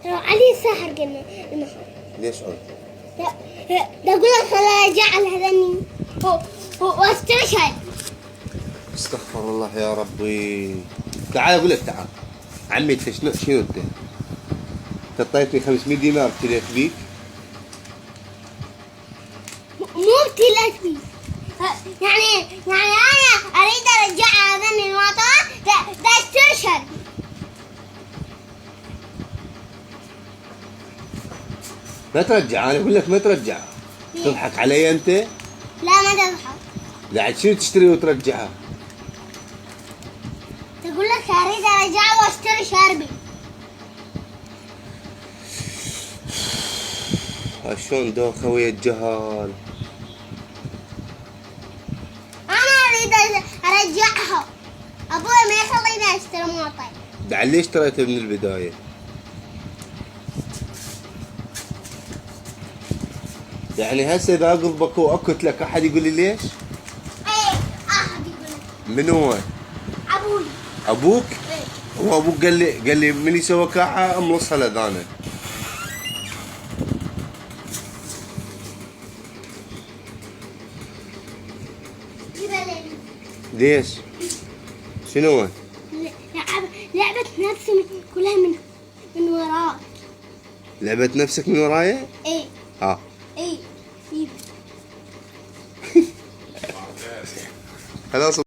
علي سحر قلنا النهار. ليش قلت؟ ده أقول لك خليني أجعل هذني واستشهد. استغفر الله يا ربي. تعال اقول لك تعال. عمي انت شنو انت؟ اعطيتني 500 دينار ابتليت بيك؟ مو ابتليت بيك. يعني أنا أريد أرجع هذني الوطن ده استشهد. ما ترجع، انا اقول لك ما ترجع. تضحك علي انت؟ لا ما تضحك. لا شنو تشتري وترجعها؟ تقول لك أريد أرجع واشتري شربي. شلون دوخه ويا الجهال. أنا أريد أرجعها. أبوي ما يخليني أشتري موطن. بعد ليش اشتريته من البداية؟ يعني هسه اذا اقلبك واكت لك احد يقول لي ليش؟ ايه احد يقول من هو؟ ابوي. ابوك؟ ايه. هو ابوك قال لي من يسوى كاعه املصها الاذانه. ليش؟ شنو هو؟ لعبة نفسي كلها من وراك. لعبة نفسك من ورايا؟ ايه. ها. ايه. خلاص.